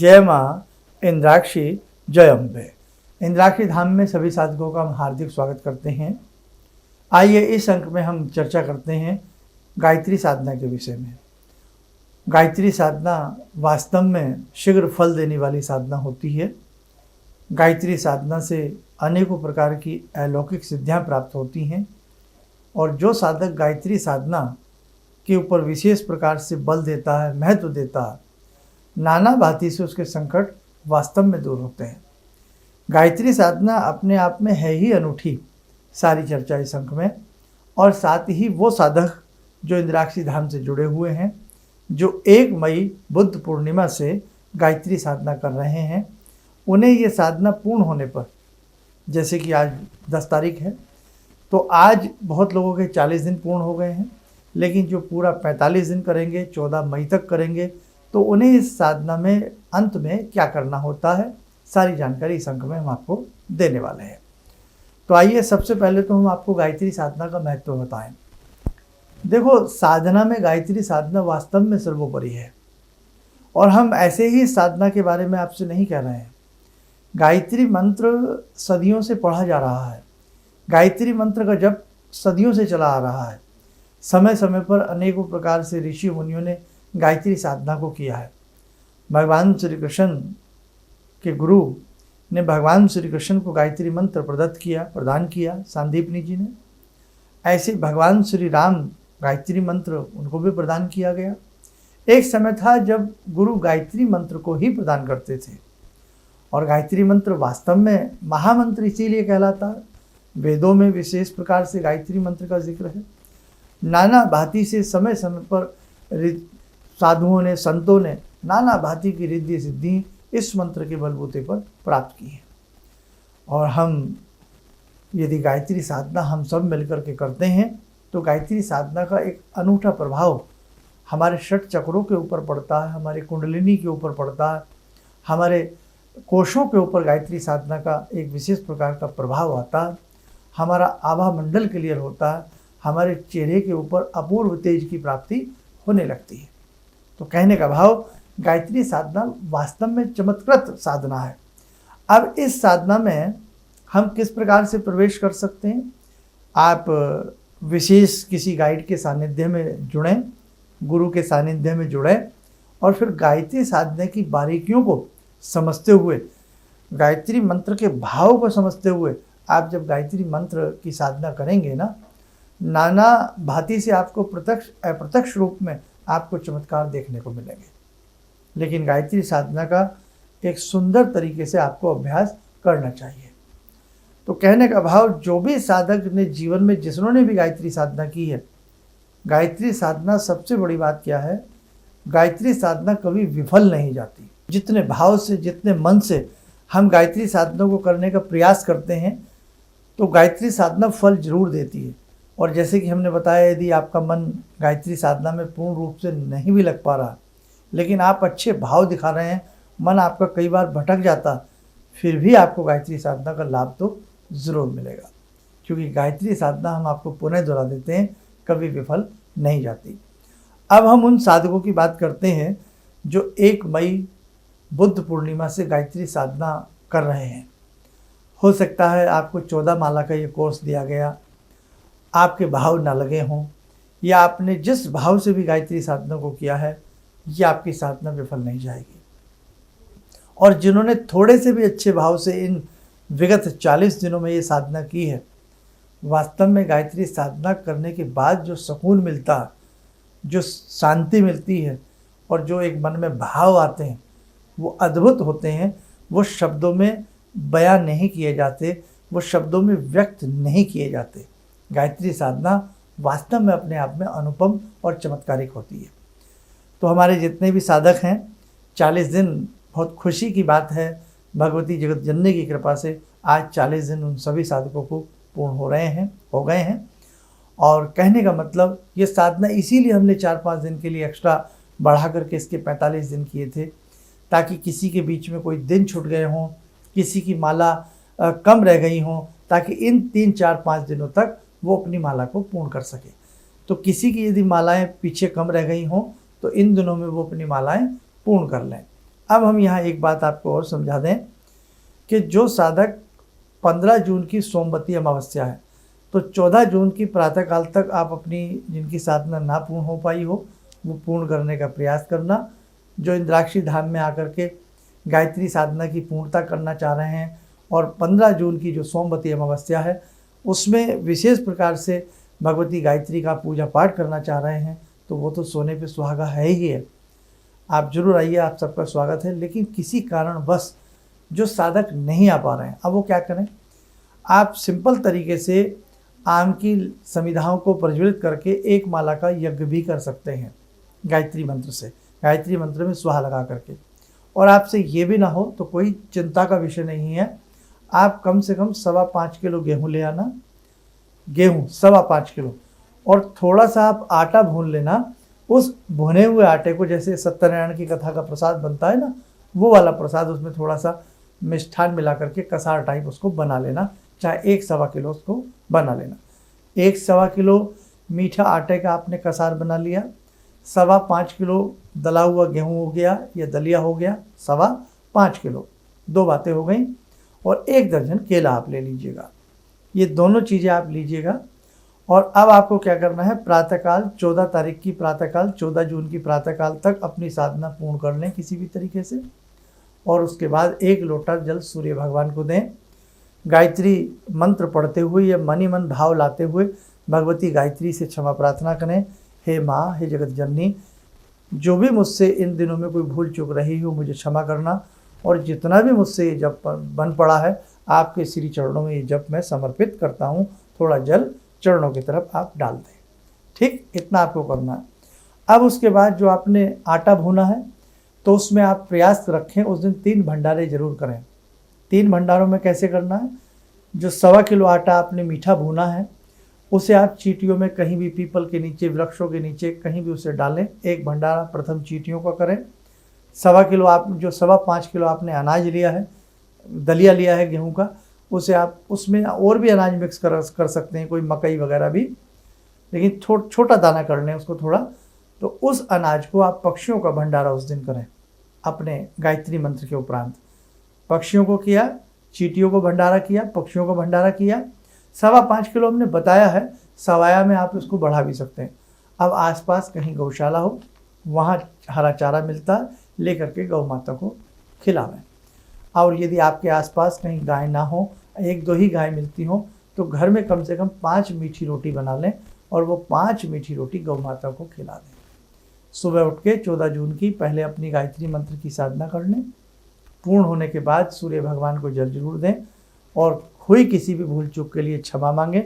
जय माँ इंद्राक्षी जय अम्बे। इंद्राक्षी धाम में सभी साधकों का हम हार्दिक स्वागत करते हैं। आइए इस अंक में हम चर्चा करते हैं गायत्री साधना के विषय में। गायत्री साधना वास्तव में शीघ्र फल देने वाली साधना होती है। गायत्री साधना से अनेकों प्रकार की अलौकिक सिद्धियाँ प्राप्त होती हैं और जो साधक गायत्री साधना के ऊपर विशेष प्रकार से बल देता है, महत्व देता है, नाना भांति से उसके संकट वास्तव में दूर होते हैं। गायत्री साधना अपने आप में है ही अनूठी, सारी चर्चा इस अंक में। और साथ ही वो साधक जो इंद्राक्षी धाम से जुड़े हुए हैं, जो 1 मई बुद्ध पूर्णिमा से गायत्री साधना कर रहे हैं, उन्हें ये साधना पूर्ण होने पर, जैसे कि आज 10 तारीख है, तो आज बहुत लोगों के 40 दिन पूर्ण हो गए हैं, लेकिन जो पूरा 45 दिन करेंगे, 14 मई तक करेंगे, तो उन्हें इस साधना में अंत में क्या करना होता है, सारी जानकारी इस अंक में हम आपको देने वाले हैं। तो आइए सबसे पहले तो हम आपको गायत्री साधना का महत्व बताएं। देखो, साधना में गायत्री साधना वास्तव में सर्वोपरि है और हम ऐसे ही साधना के बारे में आपसे नहीं कह रहे हैं। गायत्री मंत्र सदियों से पढ़ा जा रहा है। गायत्री मंत्र का जप सदियों से चला आ रहा है। समय समय पर अनेकों प्रकार से ऋषि मुनियों ने गायत्री साधना को किया है। भगवान श्री कृष्ण के गुरु ने भगवान श्री कृष्ण को गायत्री मंत्र प्रदान किया सांदीपनी जी ने। ऐसे भगवान श्री राम गायत्री मंत्र उनको भी प्रदान किया गया। एक समय था जब गुरु गायत्री मंत्र को ही प्रदान करते थे और गायत्री मंत्र वास्तव में महामंत्र इसीलिए कहलाता है। वेदों में विशेष प्रकार से गायत्री मंत्र का जिक्र है। नाना भांति से समय समय पर साधुओं ने, संतों ने नाना भांति की रिद्धि सिद्धि इस मंत्र के बलबूते पर प्राप्त की है। और हम यदि गायत्री साधना हम सब मिलकर के करते हैं तो गायत्री साधना का एक अनूठा प्रभाव हमारे 6 चक्रों के ऊपर पड़ता है, हमारे कुंडलिनी के ऊपर पड़ता है, हमारे कोशों के ऊपर गायत्री साधना का एक विशेष प्रकार का प्रभाव आता है। हमारा आभा मंडल क्लियर होता है, हमारे चेहरे के ऊपर अपूर्व तेज की प्राप्ति होने लगती है। तो कहने का भाव, गायत्री साधना वास्तव में चमत्कृत साधना है। अब इस साधना में हम किस प्रकार से प्रवेश कर सकते हैं? आप विशेष किसी गाइड के सानिध्य में जुड़ें, गुरु के सानिध्य में जुड़ें और फिर गायत्री साधना की बारीकियों को समझते हुए, गायत्री मंत्र के भाव को समझते हुए आप जब गायत्री मंत्र की साधना करेंगे ना, नाना भांति से आपको प्रत्यक्ष अप्रत्यक्ष रूप में आपको चमत्कार देखने को मिलेंगे। लेकिन गायत्री साधना का एक सुंदर तरीके से आपको अभ्यास करना चाहिए। तो कहने का भाव, जो भी साधक ने जीवन में जिन्होंने भी गायत्री साधना की है, गायत्री साधना सबसे बड़ी बात क्या है, गायत्री साधना कभी विफल नहीं जाती। जितने भाव से, जितने मन से हम गायत्री साधना को करने का प्रयास करते हैं तो गायत्री साधना फल जरूर देती है। और जैसे कि हमने बताया, यदि आपका मन गायत्री साधना में पूर्ण रूप से नहीं भी लग पा रहा, लेकिन आप अच्छे भाव दिखा रहे हैं, मन आपका कई बार भटक जाता, फिर भी आपको गायत्री साधना का लाभ तो ज़रूर मिलेगा, क्योंकि गायत्री साधना, हम आपको पुनः दोहरा देते हैं, कभी विफल नहीं जाती। अब हम उन साधकों की बात करते हैं जो 1 मई बुद्ध पूर्णिमा से गायत्री साधना कर रहे हैं। हो सकता है आपको 14 माला का ये कोर्स दिया गया, आपके भाव ना लगे हों, या आपने जिस भाव से भी गायत्री साधना को किया है, ये आपकी साधना विफल नहीं जाएगी। और जिन्होंने थोड़े से भी अच्छे भाव से इन विगत 40 दिनों में ये साधना की है, वास्तव में गायत्री साधना करने के बाद जो सुकून मिलता है, जो शांति मिलती है और जो एक मन में भाव आते हैं, वो अद्भुत होते हैं। वो शब्दों में बयान नहीं किए जाते, वो शब्दों में व्यक्त नहीं किए जाते। गायत्री साधना वास्तव में अपने आप में अनुपम और चमत्कारिक होती है। तो हमारे जितने भी साधक हैं, 40 दिन बहुत खुशी की बात है। भगवती जगत जननी की कृपा से आज 40 दिन उन सभी साधकों को पूर्ण हो गए हैं। और कहने का मतलब, ये साधना इसीलिए हमने 4-5 दिन के लिए एक्स्ट्रा बढ़ा करके इसके 45 दिन किए थे, ताकि किसी के बीच में कोई दिन छूट गए हों, किसी की माला कम रह गई हों, ताकि इन 3-4-5 दिनों तक वो अपनी माला को पूर्ण कर सके। तो किसी की यदि मालाएं पीछे कम रह गई हों तो इन दिनों में वो अपनी मालाएं पूर्ण कर लें। अब हम यहाँ एक बात आपको और समझा दें कि जो साधक 15 जून की सोमवती अमावस्या है, तो 14 जून की प्रातःकाल तक आप अपनी जिनकी साधना ना पूर्ण हो पाई हो वो पूर्ण करने का प्रयास करना। जो इंद्राक्षी धाम में आकर के गायत्री साधना की पूर्णता करना चाह रहे हैं और 15 जून की जो सोमवती अमावस्या है उसमें विशेष प्रकार से भगवती गायत्री का पूजा पाठ करना चाह रहे हैं, तो वो तो सोने पे सुहागा है ही है। आप जरूर आइए, आप सबका स्वागत है। लेकिन किसी कारणवश जो साधक नहीं आ पा रहे हैं, अब वो क्या करें? आप सिंपल तरीके से आम की समिधाओं को प्रज्वलित करके एक माला का यज्ञ भी कर सकते हैं गायत्री मंत्र से, गायत्री मंत्र में स्वाहा लगा करके। और आपसे ये भी ना हो तो कोई चिंता का विषय नहीं है, आप कम से कम 5.25 किलो गेहूँ ले आना, गेहूँ 5.25 किलो, और थोड़ा सा आप आटा भून लेना। उस भुने हुए आटे को, जैसे सत्यनारायण की कथा का प्रसाद बनता है ना, वो वाला प्रसाद, उसमें थोड़ा सा मिष्ठान मिला करके कसार टाइप उसको बना लेना, चाहे 1-1.25 किलो उसको बना लेना। 1-1.25 किलो मीठा आटे का आपने कसार बना लिया, 5.25 किलो दला हुआ गेहूँ हो गया या दलिया हो गया 5.25 किलो, 2 बातें हो गई। और 1 दर्जन केला आप ले लीजिएगा, ये दोनों चीज़ें आप लीजिएगा। और अब आपको क्या करना है, प्रातःकाल 14 तारीख की प्रातःकाल, 14 जून की प्रातःकाल तक अपनी साधना पूर्ण कर लें किसी भी तरीके से। और उसके बाद 1 लोटा जल सूर्य भगवान को दें, गायत्री मंत्र पढ़ते हुए या मन ही मन भाव लाते हुए भगवती गायत्री से क्षमा प्रार्थना करें। हे माँ, हे जगत जननी, जो भी मुझसे इन दिनों में कोई भूल चूक रही हो मुझे क्षमा करना, और जितना भी मुझसे ये जप बन पड़ा है आपके श्री चरणों में ये जप मैं समर्पित करता हूँ। थोड़ा जल चरणों की तरफ आप डाल दें, ठीक, इतना आपको करना है। अब उसके बाद जो आपने आटा भूना है तो उसमें आप प्रयास रखें उस दिन 3 भंडारे जरूर करें। 3 भंडारों में कैसे करना है, जो 1.25 किलो आटा आपने मीठा भूना है उसे आप चींटियों में कहीं भी, पीपल के नीचे, वृक्षों के नीचे कहीं भी उसे डालें। 1 भंडारा प्रथम चींटियों का करें। 1.25 किलो आप जो 5.25 किलो आपने अनाज लिया है, दलिया लिया है गेहूं का, उसे आप उसमें और भी अनाज मिक्स कर सकते हैं, कोई मकई वगैरह भी, लेकिन छोटा दाना कर लें उसको थोड़ा। तो उस अनाज को आप पक्षियों का भंडारा उस दिन करें अपने गायत्री मंत्र के उपरांत। पक्षियों को किया, चींटियों को भंडारा किया, पक्षियों को भंडारा किया। 5.25 किलो हमने बताया है, सवाया में आप इसको बढ़ा भी सकते हैं। अब आसपास कहीं गौशाला हो, वहाँ हरा चारा मिलता है, लेकर के गौ माता को खिलावें। और यदि आपके आसपास कहीं गाय ना हो, 1-2 ही गाय मिलती हो, तो घर में कम से कम 5 मीठी रोटी बना लें और वो 5 मीठी रोटी गौ माता को खिला दें। सुबह उठ के 14 जून की पहले अपनी गायत्री मंत्र की साधना कर लें। पूर्ण होने के बाद सूर्य भगवान को जल जरूर दें और हुई किसी भी भूल चूक के लिए क्षमा मांगें।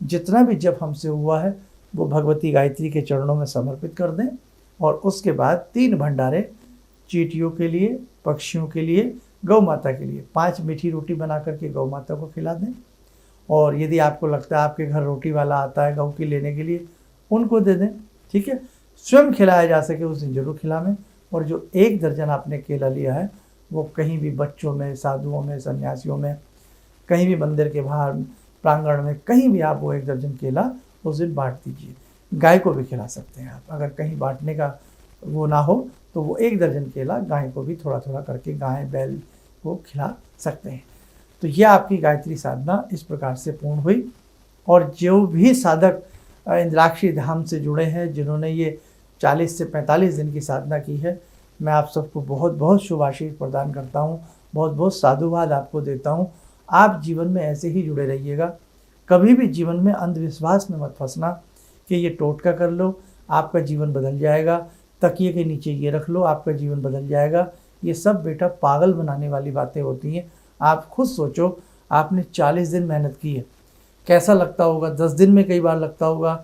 जितना भी जप हमसे हुआ है वो भगवती गायत्री के चरणों में समर्पित कर दें। और उसके बाद 3 भंडारे चींटियों के लिए, पक्षियों के लिए, गौ माता के लिए 5 मीठी रोटी बना करके गौ माता को खिला दें। और यदि आपको लगता है आपके घर रोटी वाला आता है गौ की लेने के लिए, उनको दे दें, ठीक है। स्वयं खिलाया जा सके उस दिन जरूर खिलावें। और जो 1 दर्जन आपने केला लिया है वो कहीं भी बच्चों में, साधुओं में, सन्यासियों में, कहीं भी मंदिर के बाहर प्रांगण में कहीं भी आप वो 1 दर्जन केला उस दिन बांट दीजिए। गाय को भी खिला सकते हैं आप, अगर कहीं बांटने का वो ना हो तो वो 1 दर्जन केला गाय को भी थोड़ा थोड़ा करके, गाय बैल को खिला सकते हैं। तो यह आपकी गायत्री साधना इस प्रकार से पूर्ण हुई। और जो भी साधक इंद्राक्षी धाम से जुड़े हैं, जिन्होंने ये 40 से 45 दिन की साधना की है, मैं आप सबको बहुत बहुत शुभ आशीष प्रदान करता हूँ, बहुत बहुत साधुवाद आपको देता हूँ। आप जीवन में ऐसे ही जुड़े रहिएगा। कभी भी जीवन में अंधविश्वास में मत फंसना कि ये टोटका कर लो आपका जीवन बदल जाएगा, तकिए के नीचे ये रख लो आपका जीवन बदल जाएगा। ये सब बेटा पागल बनाने वाली बातें होती हैं। आप खुद सोचो, आपने 40 दिन मेहनत की है, कैसा लगता होगा। 10 दिन में कई बार लगता होगा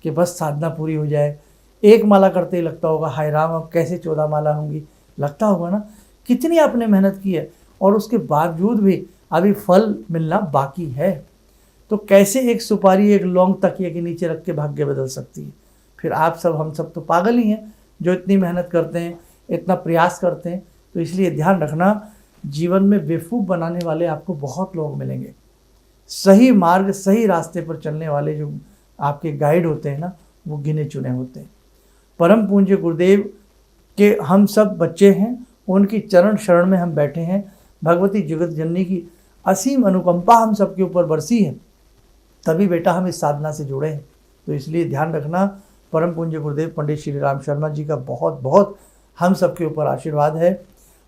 कि बस साधना पूरी हो जाए। 1 माला करते ही लगता होगा हाय राम अब कैसे 14 माला होंगी, लगता होगा ना। कितनी आपने मेहनत की है और उसके बावजूद भी अभी फल मिलना बाकी है। तो कैसे एक सुपारी, एक लौंग तकिए के नीचे रख के भाग्य बदल सकती है। फिर आप सब, हम सब तो पागल ही हैं जो इतनी मेहनत करते हैं, इतना प्रयास करते हैं। तो इसलिए ध्यान रखना, जीवन में बेवकूफ़ बनाने वाले आपको बहुत लोग मिलेंगे। सही मार्ग, सही रास्ते पर चलने वाले जो आपके गाइड होते हैं ना, वो गिने चुने होते हैं। परम पूज्य गुरुदेव के हम सब बच्चे हैं उनकी चरण शरण में हम बैठे हैं। भगवती जगत जननी की असीम अनुकंपा हम सबके ऊपर बरसी है, तभी बेटा हम इस साधना से जुड़े हैं। तो इसलिए ध्यान रखना, परम पूज्य गुरुदेव पंडित श्री राम शर्मा जी का बहुत बहुत हम सबके ऊपर आशीर्वाद है।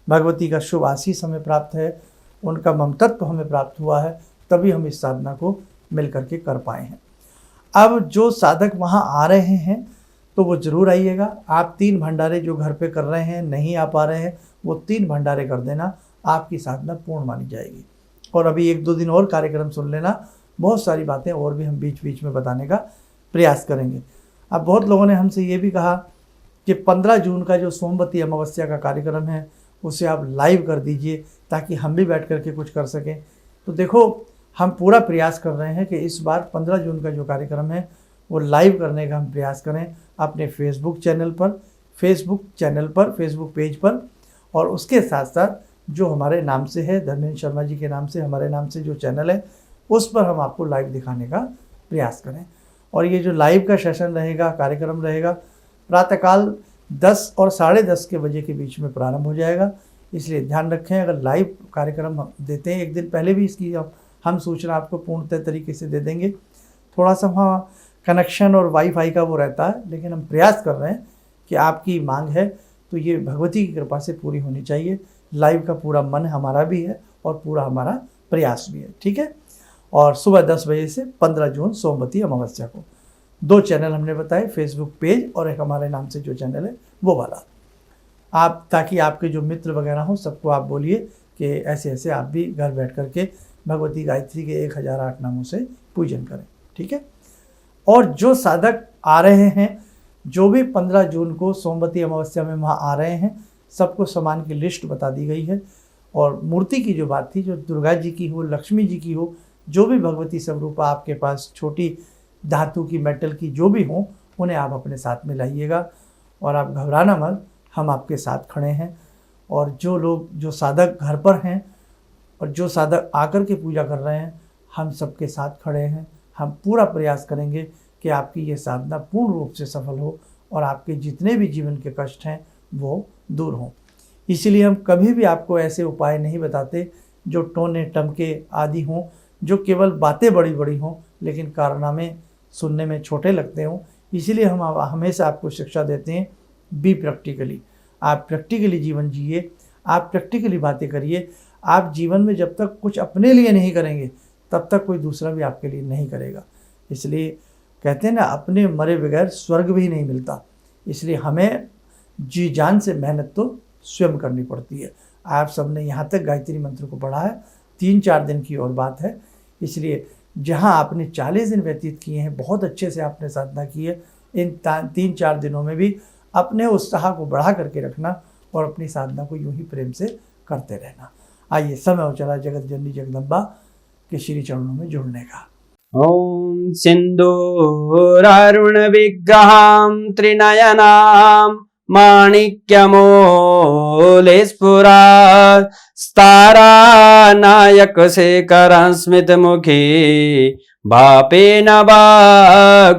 भगवती का शुभ आशीष हमें प्राप्त है, उनका ममतत्व हमें प्राप्त हुआ है, तभी हम इस साधना को मिल करके कर पाए हैं। अब जो साधक वहाँ आ रहे हैं तो वो ज़रूर आइएगा। आप 3 भंडारे जो घर पे कर रहे हैं, नहीं आ पा रहे हैं, वो 3 भंडारे कर देना, आपकी साधना पूर्ण मानी जाएगी। और अभी 1-2 दिन और कार्यक्रम सुन लेना, बहुत सारी बातें और भी हम बीच बीच में बताने का प्रयास करेंगे। अब बहुत लोगों ने हमसे ये भी कहा कि 15 जून का जो सोमवती अमावस्या का कार्यक्रम है उसे आप लाइव कर दीजिए ताकि हम भी बैठ करके कुछ कर सकें। तो देखो, हम पूरा प्रयास कर रहे हैं कि इस बार 15 जून का जो कार्यक्रम है वो लाइव करने का हम प्रयास करें अपने फेसबुक चैनल पर, फेसबुक पेज पर, और उसके साथ साथ जो हमारे नाम से है, धर्मेंद्र शर्मा जी के नाम से, हमारे नाम से जो चैनल है उस पर हम आपको लाइव दिखाने का प्रयास करें। और ये जो लाइव का सेशन रहेगा, कार्यक्रम रहेगा, प्रातःकाल 10 और 10:30 के बजे के बीच में प्रारंभ हो जाएगा। इसलिए ध्यान रखें, अगर लाइव कार्यक्रम हम देते हैं, एक दिन पहले भी इसकी हम सूचना आपको पूर्णतः तरीके से दे देंगे। थोड़ा सा वहाँ कनेक्शन और वाईफाई का वो रहता है, लेकिन हम प्रयास कर रहे हैं कि आपकी मांग है तो ये भगवती की कृपा से पूरी होनी चाहिए। लाइव का पूरा मन हमारा भी है और पूरा हमारा प्रयास भी है, ठीक है। और सुबह 10 बजे से 15 जून सोमवती अमावस्या को 2 चैनल हमने बताए, फेसबुक पेज और एक हमारे नाम से जो चैनल है वो वाला। आप, ताकि आपके जो मित्र वगैरह हों सबको आप बोलिए कि ऐसे ऐसे आप भी घर बैठ करके भगवती गायत्री के 1008 नामों से पूजन करें, ठीक है। और जो साधक आ रहे हैं, जो भी 15 जून को सोमवती अमावस्या में वहाँ आ रहे हैं, सबको सामान की लिस्ट बता दी गई है। और मूर्ति की जो बात थी, जो दुर्गा जी की हो, लक्ष्मी जी की हो, जो भी भगवती स्वरूपा आपके पास छोटी धातु की, मेटल की जो भी हो, उन्हें आप अपने साथ में लाइएगा। और आप घबराना मत, हम आपके साथ खड़े हैं। और जो लोग, जो साधक घर पर हैं और जो साधक आकर के पूजा कर रहे हैं, हम सबके साथ खड़े हैं। हम पूरा प्रयास करेंगे कि आपकी ये साधना पूर्ण रूप से सफल हो और आपके जितने भी जीवन के कष्ट हैं वो दूर हों। इसीलिए हम कभी भी आपको ऐसे उपाय नहीं बताते जो टोने टमके आदि हों, जो केवल बातें बड़ी बड़ी हों लेकिन कारनामे सुनने में छोटे लगते हों। इसीलिए हम हमेशा आपको शिक्षा देते हैं, बी प्रैक्टिकली। आप प्रैक्टिकली जीवन जिए, आप प्रैक्टिकली बातें करिए। आप जीवन में जब तक कुछ अपने लिए नहीं करेंगे तब तक कोई दूसरा भी आपके लिए नहीं करेगा। इसलिए कहते हैं ना, अपने मरे बगैर स्वर्ग भी नहीं मिलता। इसलिए हमें जी जान से मेहनत तो स्वयं करनी पड़ती है। आप सबने यहाँ तक गायत्री मंत्र को पढ़ा है, 3-4 दिन की और बात है। इसलिए जहाँ आपने 40 दिन व्यतीत किए हैं, बहुत अच्छे से आपने साधना की है, इन 3-4 दिनों में भी अपने उत्साह को बढ़ा करके रखना और अपनी साधना को यूं ही प्रेम से करते रहना। आइए, समय हो चला जगत जननी जगदम्बा के श्री चरणों में जुड़ने का। ॐ सिन्दूरारुण विग्रहां त्रिनयनां माणिक्यमौले स्फुरात् स्तारानायकशेखरं स्मितमुखी भापेन वाक्छोरुवां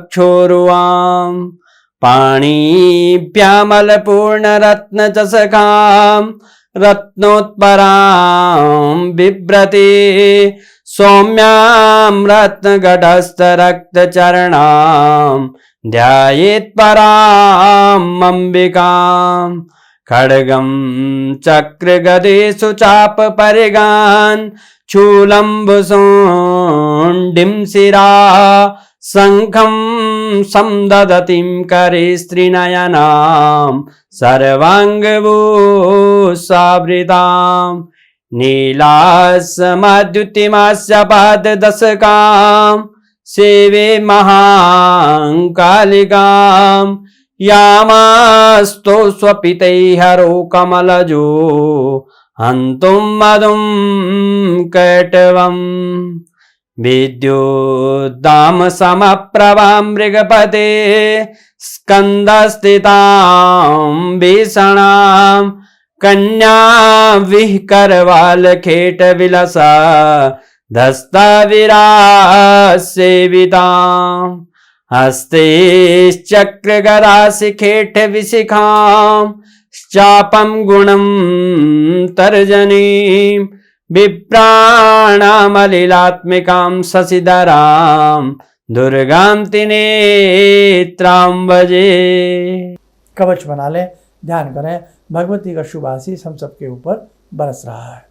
पाणिभ्यामलपूर्णरत्नचषकां रत्नोत्परां बिभ्रति सौम्यां रत्नगडस्थरक्तचरणां ध्यायेत् पराम् अम्बिकां खड्गं चक्रगदेषु चापपरिगान् शूलम्बुसुण्डिं शिरा शङ्खं समदधतीं करे स्त्रीनयनां सर्वाङ्गभूषावृतां नीलास्मद्युतिमास्य पाददशकां सेवे महाकालिकां यामास्तो स्वपितैहरो कमलजो हन्तुं मधुं कैटवम् विद्युद्दाम समप्रभां मृगपते स्कन्दस्थितां भीषणां कन्या विहकरवालखेटविलसा धस्तविरासेवितां हस्ते चक्रगराशिखेटविशिखां चापम गुणम तर्जनीं विप्राणामलिलात्मिकां शशिधरां दुर्गां त्रिनेत्रां भजे। कवच बना लें, ध्यान करें, भगवती का शुभ आशीष हम सबके ऊपर बरस रहा है।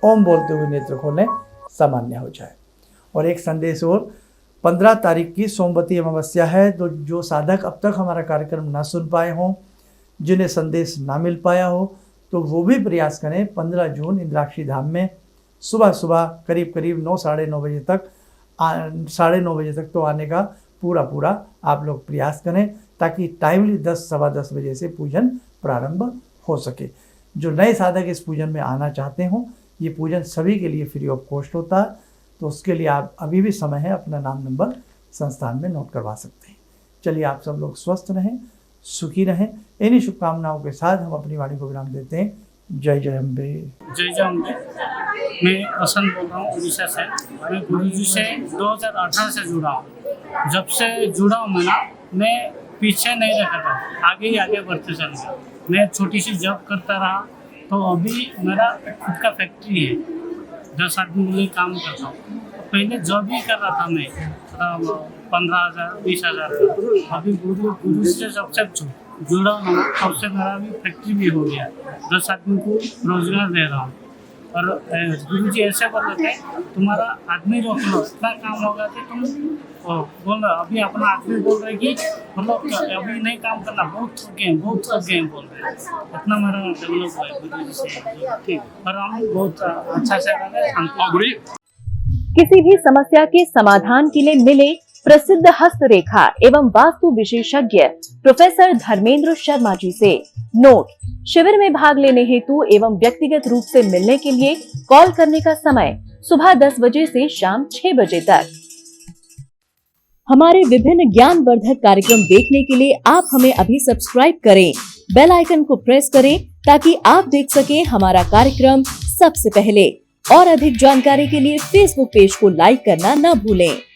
ओम बोलते हुए नेत्र खोलें, सामान्य हो जाए। और एक संदेश और, 15 तारीख की सोमवती अमावस्या है, तो जो साधक अब तक हमारा कार्यक्रम ना सुन पाए हों, जिन्हें संदेश ना मिल पाया हो, तो वो भी प्रयास करें। 15 जून इंद्राक्षी धाम में सुबह सुबह करीब 9 साढ़े 9 बजे तक साढ़े 9 बजे तक तो आने का पूरा आप लोग प्रयास करें, ताकि टाइमली 10 सवा 10 बजे से पूजन प्रारंभ हो सके। जो नए साधक इस पूजन में आना चाहते हों, ये पूजन सभी के लिए फ्री ऑफ कॉस्ट होता है, तो उसके लिए आप अभी भी समय है, अपना नाम नंबर संस्थान में नोट करवा सकते हैं। चलिए, आप सब लोग स्वस्थ रहें, सुखी रहें। इन्हीं शुभकामनाओं के साथ हम अपनी वाणी को विराम देते हैं। जय जय अम्बे। जय जय अम्बे। मैं वसंत बोल रहा हूँ उड़ीसा से। मैं गुरुजी से 2018 से जुड़ा हूँ। जब से जुड़ा हूँ मैं पीछे नहीं रखा था, आगे ही आगे बढ़ते चल गया। मैं छोटी सी जॉब करता रहा, तो अभी मेरा खुद का फैक्ट्री है, 10 आदमी के लिए काम करता हूँ। पहले जॉब ही कर रहा था मैं, 15,000 20,000 का। अभी गुरु से जब से जुड़ा हूँ तब से मेरा अभी फैक्ट्री भी हो गया, 10 आदमी को रोजगार दे रहा हूँ। और गुरु जी ऐसे बोल रहे थे, तुम्हारा आदमी रोक लो, इतना काम होगा कि तुम बोल रहे। अभी अपना आदमी बोल रहे कि मतलब अभी नहीं काम करना, बहुत थक गए बोल रहे। इतना मेरा डेवलप हुआ है गुरु जी से, ठीक। और हम बहुत अच्छा से रहे। किसी भी समस्या के समाधान के लिए मिले प्रसिद्ध हस्तरेखा एवं वास्तु विशेषज्ञ प्रोफेसर धर्मेंद्र शर्मा जी से। नोट: शिविर में भाग लेने हेतु एवं व्यक्तिगत रूप से मिलने के लिए कॉल करने का समय सुबह 10 बजे से शाम 6 बजे तक। हमारे विभिन्न ज्ञानवर्धक कार्यक्रम देखने के लिए आप हमें अभी सब्सक्राइब करें, बेल आइकन को प्रेस करें, ताकि आप देख सकें हमारा कार्यक्रम सबसे पहले। और अधिक जानकारी के लिए फेसबुक पेज को लाइक करना न भूलें।